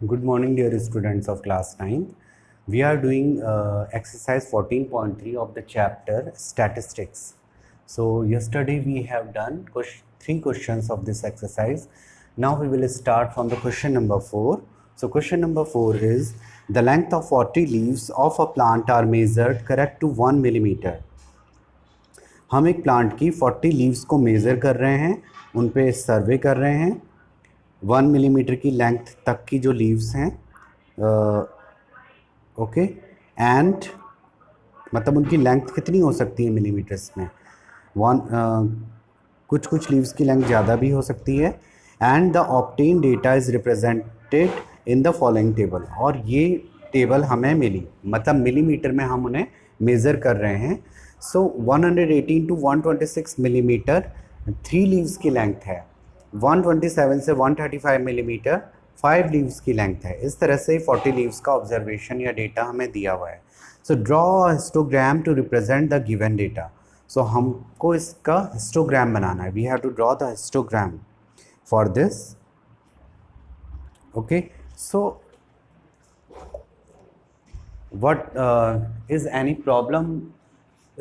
Good morning, dear students of class 9th. We are doing exercise 14.3 of the chapter statistics. So yesterday we have done three questions of this exercise. Now we will start from the question number 4. So question number 4 is the length of 40 leaves of a plant are measured correct to 1 millimeter. हम एक plant की 40 leaves को measure कर रहे हैं, उन पे सर्वे कर रहे हैं 1 मिलीमीटर की लेंथ तक की जो लीव्स हैं ओके एंड मतलब उनकी लेंथ कितनी हो सकती है मिलीमीटर्स में कुछ लीव्स की लेंथ ज़्यादा भी हो सकती है and the obtain data is represented in the following table और ये टेबल हमें मिली मतलब मिलीमीटर में हम उन्हें मेज़र कर रहे हैं सो 118 टू 126 मिलीमीटर 3 लीव्स की लेंथ है 127 से 135 मिलीमीटर 5 लीव्स की लेंथ है इस तरह से 40 लीव्स का ऑब्जर्वेशन या डेटा हमें दिया हुआ है so draw histogram to represent the given data so हमको इसका हिस्टोग्राम बनाना है we have to draw the histogram for this okay so what is any problem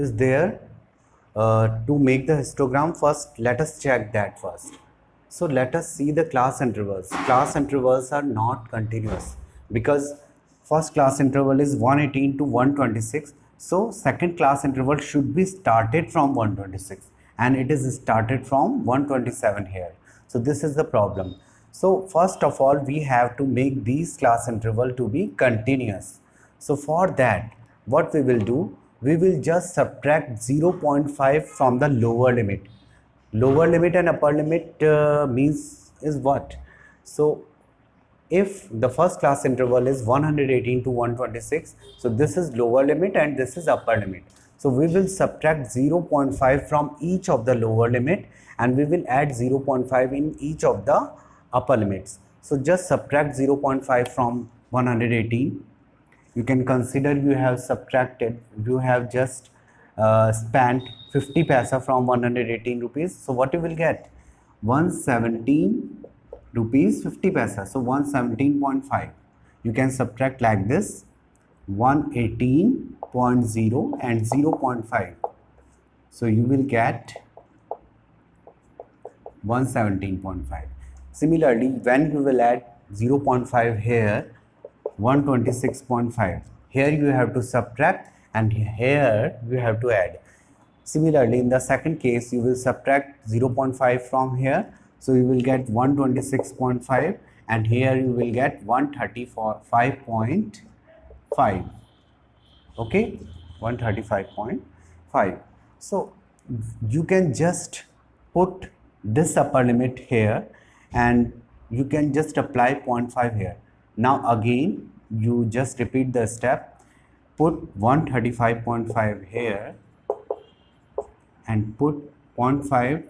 is there to make the histogram first let us check that first so let us see the class intervals are not continuous because first class interval is 118 to 126 so second class interval should be started from 126 and it is started from 127 here so this is the problem so first of all we have to make these class interval to be continuous. So for that, what we will do, we will just subtract 0.5 from the lower limit. Lower limit and upper limit means is what? So if the first class interval is 118 to 126, so this is lower limit and this is upper limit. So we will subtract 0.5 from each of the lower limit and we will add 0.5 in each of the upper limits. So just subtract 0.5 from 118. You can consider you have subtracted, you have just spent 50 paisa from 118 rupees. So what you will get? 117 rupees 50 paisa. So 117.5. You can subtract like this 118.0 and 0.5. So you will get 117.5. Similarly, when you will add 0.5 here 126.5 here you have to subtract and here you have to add similarly in the second case you will subtract 0.5 from here so you will get 126.5 and here you will get 135.5 okay 135.5 so you can just put this upper limit here and you can just apply 0.5 here. Now again you just repeat the step put 135.5 here and put 0.5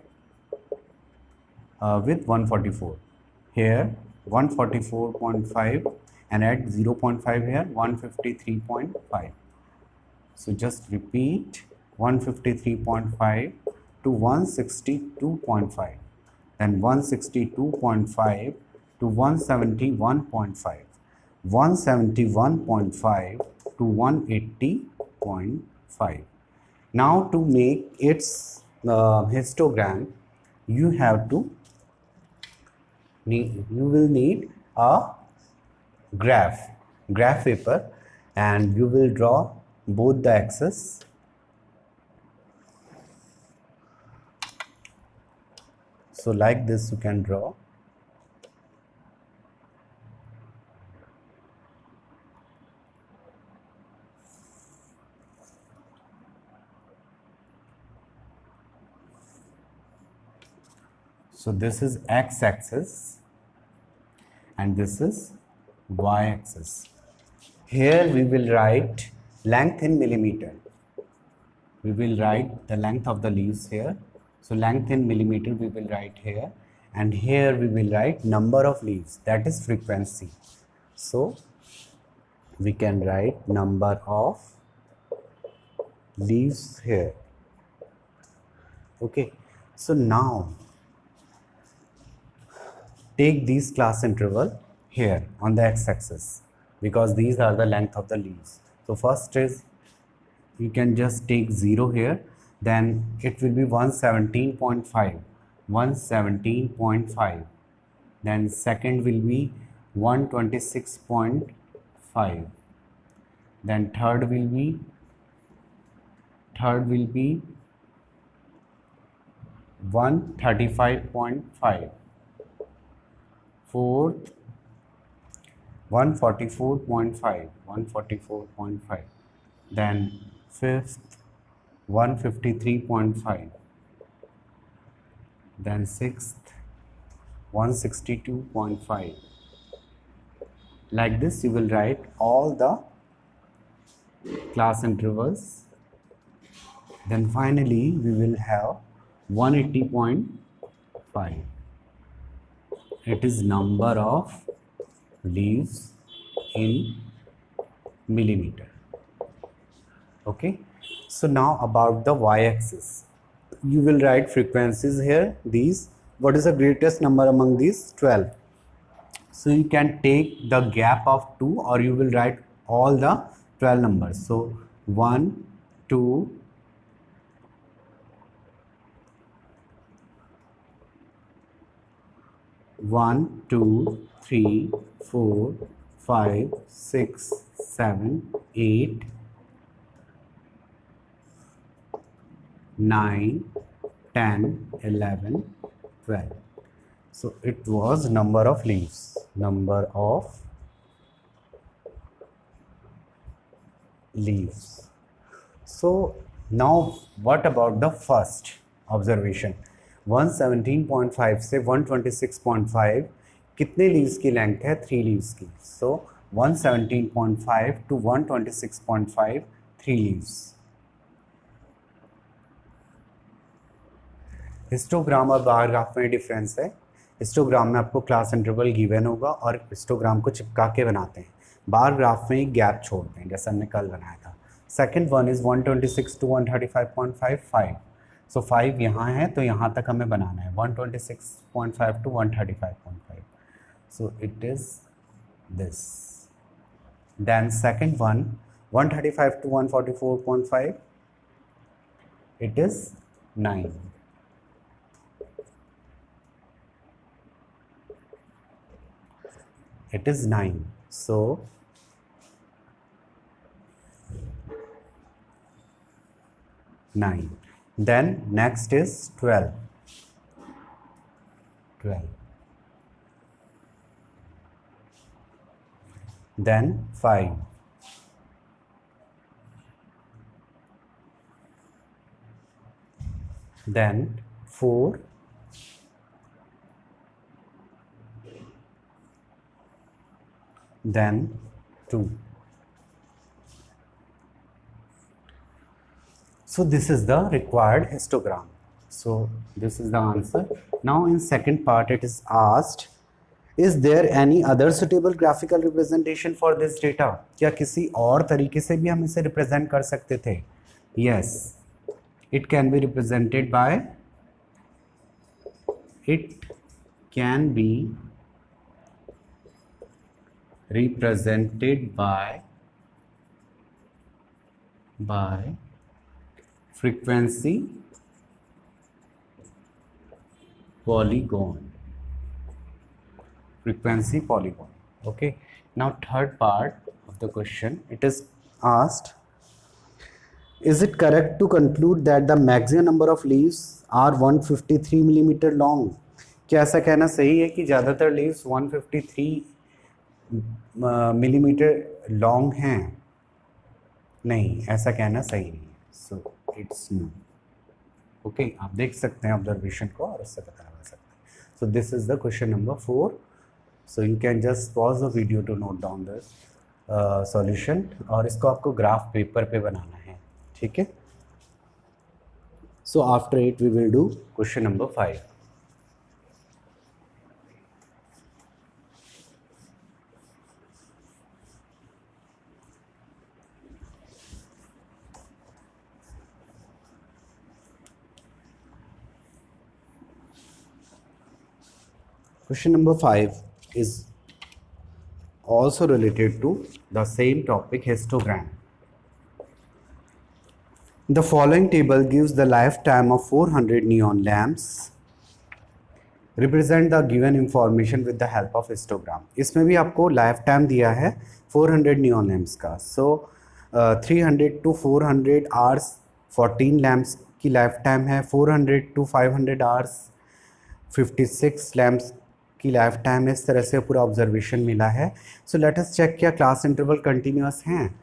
with 144 here 144.5 and add 0.5 here 153.5 so just repeat 153.5 to 162.5 then 162.5 to 171.5, 171.5 to 180.5. Now to make its histogram, you will need a graph paper and you will draw both the axes. So like this you can draw. So this is x-axis and this is y-axis. Here we will write length in millimeter. We will write the length of the leaves here. So length in millimeter we will write here and here we will write number of leaves that is frequency. So we can write number of leaves here. Okay. So now take these class interval here on the x-axis, because these are the length of the leaves. So first is, you can just take 0 here, then it will be 117.5, 117.5, then second will be 126.5, then third will be 135.5, fourth 144.5, 144.5, then fifth 153.5, then sixth 162.5. Like this you will write all the class intervals. Then finally we will have 180.5. It is number of leaves in millimeter. Okay, so now about the y-axis, you will write frequencies here. These, what is the greatest number among these? 12. So you can take the gap of 2, or you will write all the 12 numbers. So 1, 2, 1, 2, 3, 4, 5, 6, 7, 8, 9, 10, 11, 12. So it was number of leaves. Number of leaves. So now what about the first observation? 117.5 से 126.5 कितने leaves की length है? 3 leaves की. So 117.5 to 126.5, 3 leaves. Histogram और bar graph में difference है. Histogram में आपको क्लास इंटरवल गिवन होगा और हिस्टोग्राम को चिपका के बनाते हैं. बार ग्राफ में एक गैप छोड़ते हैं, जैसा हमने कल बनाया था. Second one is 126 to 135.5, 5. सो 5 यहाँ है, तो यहाँ तक हमें बनाना है 126.5 to 135.5. So it is this. Then second one 135 to 144.5, it is 9. It is 9. So 9. Then next is 12. 12. Then 5. Then 4. Then 2. So this is the required histogram. So this is the answer. Now in second part it is asked, is there any other suitable graphical representation for this data? क्या किसी और तरीके से भी हम इसे represent कर सकते थे? Yes, it can be represented by, it can be represented by frequency polygon. Frequency polygon. Okay, now third part of the question, it is asked, is it correct to conclude that the maximum number of leaves are 153 millimeter long? क्या ऐसा कहना सही है कि ज़्यादातर leaves 153 millimetre long हैं? नहीं, ऐसा कहना सही नहीं है. So it's no. ओके, आप देख सकते हैं ऑब्जर्वेशन को और उससे पता लगा सकते हैं. So this is the question number 4. So you can just pause the video to note down the solution, और इसको आपको ग्राफ पेपर पे बनाना है. ठीक है. So after it we will do question number 5. Question number 5 is also related to the same topic, histogram. The following table gives the lifetime of 400 neon lamps. Represent the given information with the help of histogram. इसमें भी आपको life time दिया है 400 neon lamps का. सो 300 to 400 hours 14 lamps की life time है. 400 to 500 hours 56 lamps की life time है. इस तरह से पूरा ऑब्जर्वेशन मिला है. सो लेट अस चेक क्या क्लास इंटरवल कंटिन्यूस हैं.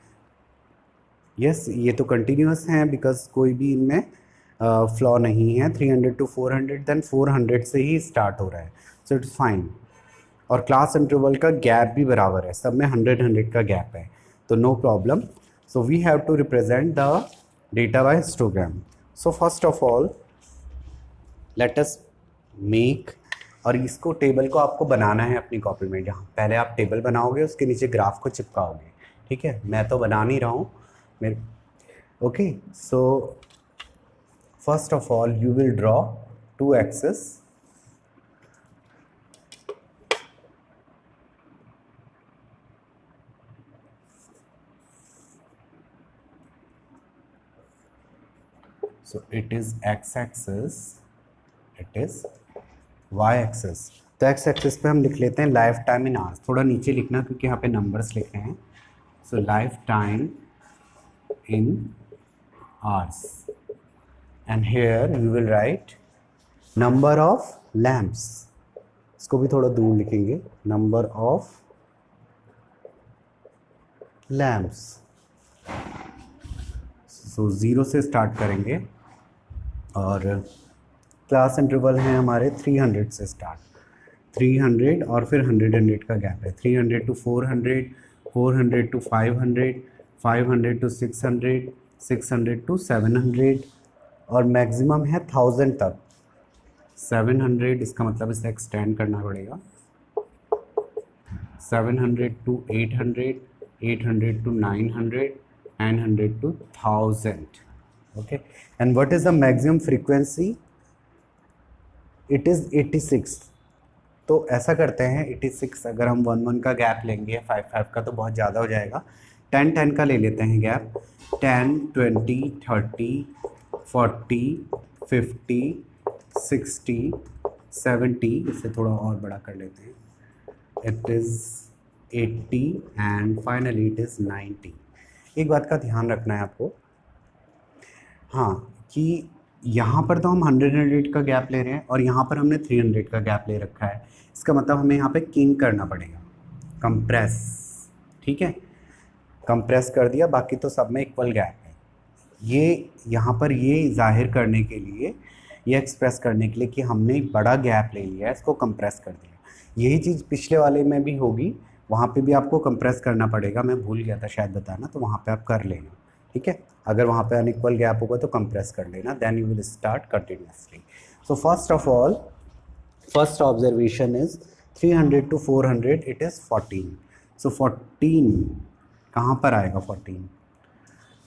यस, ये तो कंटिन्यूस हैं बिकॉज कोई भी इनमें फ्लॉ नहीं है. 300 to 400 देन 400 से ही स्टार्ट हो रहा है. So it's fine. और क्लास इंटरवल का गैप भी बराबर है, सब में 100 का गैप है, तो no problem. So we have to represent the data by histogram. So first of all let us make, और इसको टेबल को आपको बनाना है अपनी कॉपी में. जहाँ पहले आप टेबल बनाओगे उसके नीचे ग्राफ को चिपकाओगे. ठीक है, मैं तो बना नहीं रहा हूँ मेरे. Okay, so first of all you will draw two axes. So it is x-axis, it is y-axis. तो x-axis पे हम लिख लेते हैं लाइफ टाइम इन आवर्स. थोड़ा नीचे लिखना क्योंकि यहाँ पे नंबर्स लिख रहे हैं. So life time in hours. And here you will write number of lamps. इसको भी थोड़ा दूर लिखेंगे. number of lamps. So 0 से स्टार्ट करेंगे और क्लास इंटरवल है हमारे 300 से स्टार्ट. 300 और फिर 100 का गैप है. 300 to 400, 400 to 500, 500 to 600, 600 to 700 और मैक्सिमम है 1000 तक. 700 इसका मतलब इसे एक्सटेंड करना पड़ेगा. 700 to 800, 800 to 900, 900 to 1000. Okay, and what is the maximum frequency? It is 86. तो ऐसा करते हैं 86, अगर हम 1 का गैप लेंगे, 5 का तो बहुत ज़्यादा हो जाएगा. 10 का ले लेते हैं गैप. 10, 20, 30, 40, 50, 60, 70, इसे थोड़ा और बड़ा कर लेते हैं. It is 80 and finally it is 90. एक बात का ध्यान रखना है आपको, हाँ, कि यहाँ पर तो हम 100 का गैप ले रहे हैं और यहाँ पर हमने 300 का गैप ले रखा है. इसका मतलब हमें यहाँ पे किंग करना पड़ेगा, कंप्रेस. ठीक है, कंप्रेस कर दिया, बाकी तो सब में इक्वल गैप है. ये यहाँ पर ये जाहिर करने के लिए, ये एक्सप्रेस करने के लिए कि हमने एक बड़ा गैप ले लिया है, इसको कंप्रेस कर दिया. यही चीज़ पिछले वाले में भी होगी, वहाँ पे भी आपको कंप्रेस करना पड़ेगा. मैं भूल गया था शायद बताना, तो वहाँ पे आप कर लेना. ठीक है, अगर वहाँ पे अनइक्वल गैप होगा तो कंप्रेस कर लेना. Then you will start continuously. So first of all, first observation is 300 to 400 it is 14. So 14 कहाँ पर आएगा? 14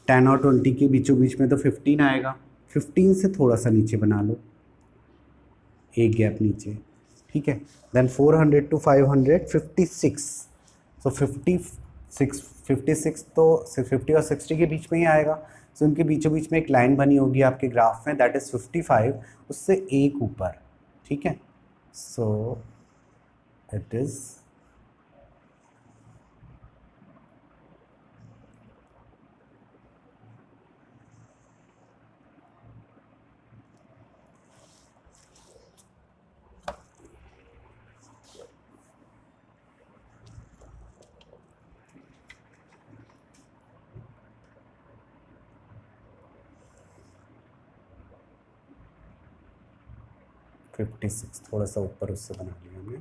10 और 20 के बीचों बीच में तो 15 आएगा. 15 से थोड़ा सा नीचे बना लो, एक गैप नीचे. ठीक है, देन 400 to 500 56. सो 56 तो 50 और 60 के बीच में ही आएगा. सो उनके बीचों बीच में एक लाइन बनी होगी आपके ग्राफ में, दैट इज़ 55, उससे एक ऊपर. ठीक है, सो इट इज़ 56. थोड़ा सा ऊपर उससे बना लिया हमने.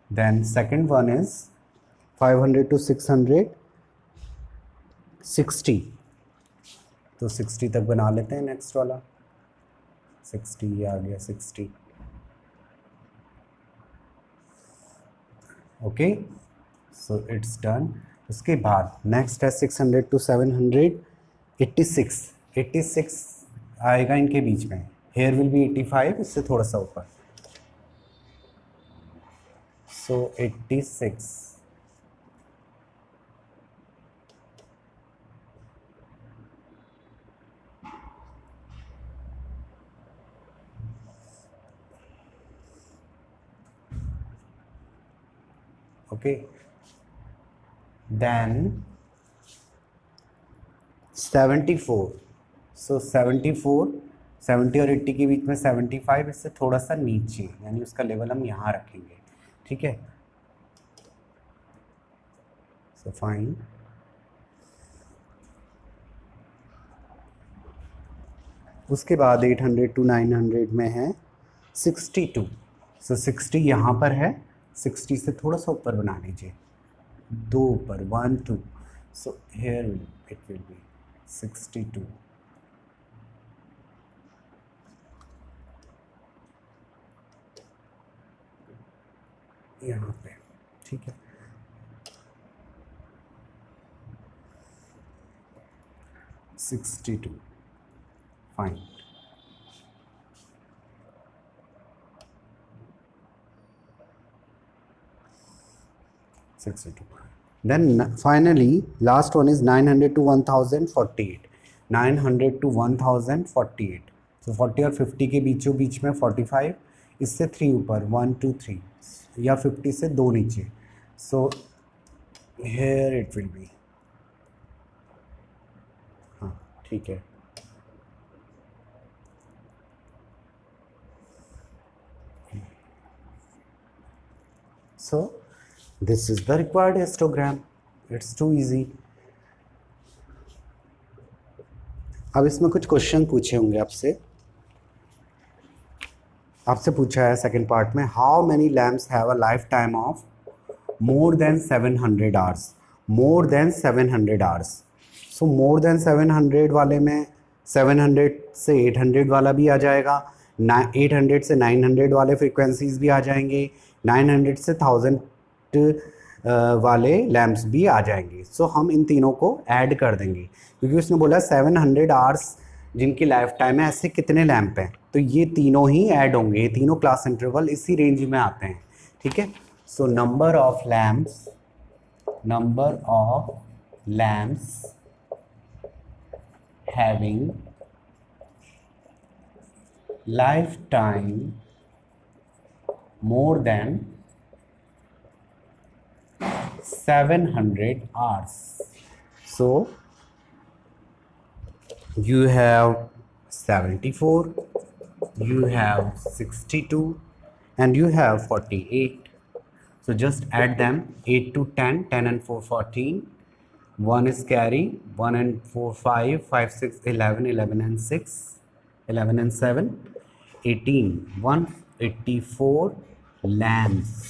Then second one is 500 to 600 60. तो 60 तक बना लेते हैं. नेक्स्ट वाला 60 आ गया. 60. Okay, so it's done. उसके बाद नेक्स्ट है 600 to 700 86. 86 आएगा इनके बीच में. here will be 85, इससे थोड़ा सा ऊपर, so 86. Okay, then 74. So 74, 70 और 80 के बीच में 75, इससे थोड़ा सा नीचे, यानी उसका लेवल हम यहाँ रखेंगे, ठीक है. So fine. उसके बाद 800 to 900 में है 62. So 60 यहाँ पर है, 60 से थोड़ा सा ऊपर बना लीजिए, 2 ऊपर, 1 2. So here it will be 62. यहाँ पे, ठीक है. $62. Fine. Then finally, last one is 900 to 1048. 900 to 1048. So 40 और 50 के बीचों बीच में 45, इससे 3 ऊपर, 1 2 3, या 50 से 2 नीचे. So here it will be. हाँ, ठीक है. So this is the required histogram. It's too easy. अब इसमें कुछ क्वेश्चन पूछे होंगे आपसे. आपसे पूछा है सेकंड पार्ट में, how many lamps have a life time of more than 700 hours. More than 700 hours. So more than 700 वाले में 700 से 800 वाला भी आ जाएगा, 800 से 900 वाले फ्रीक्वेंसीज भी आ जाएंगे, 900 से 1000 वाले लैम्प्स भी आ जाएंगे. सो हम इन तीनों को ऐड कर देंगे, क्योंकि उसने बोला 700 आवर्स जिनकी लाइफ टाइम है, ऐसे कितने लैम्प हैं, तो ये तीनों ही ऐड होंगे. ये तीनों क्लास इंटरवल इसी रेंज में आते हैं, ठीक है. So number of lamps having life time more than 700 hours. So you have 74, you have 62, and you have 48. So just add them, 8 to 10, 10 and 4 14, 1 is carry, 1 and 4 5, 5 6 11, 11 and 6, 11 and 7 18, 184 lamps.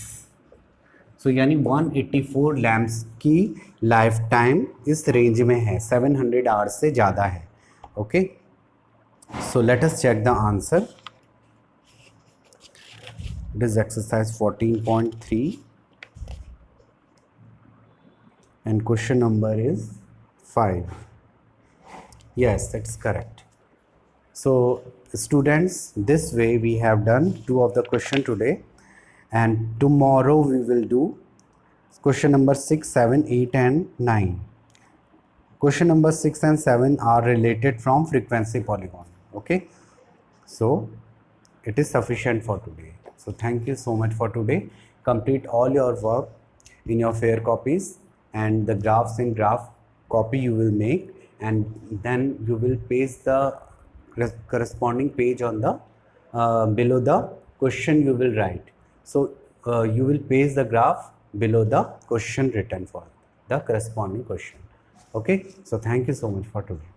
So यानी 184 lamps की life time इस range में है, 700 hours से ज़्यादा है. Okay, so let us check the answer. It is exercise 14.3 and question number is 5. Yes, that's correct. So students, this way we have done 2 of the question today, and tomorrow we will do question number 6, 7, 8 and 9. Question number 6 and 7 are related from frequency polygon. Okay, so it is sufficient for today. So thank you so much for today. Complete all your work in your fair copies, and the graphs in graph copy you will make, and then you will paste the corresponding page on the below the question you will write. So you will paste the graph below the question written for the corresponding question. Okay, so thank you so much for today.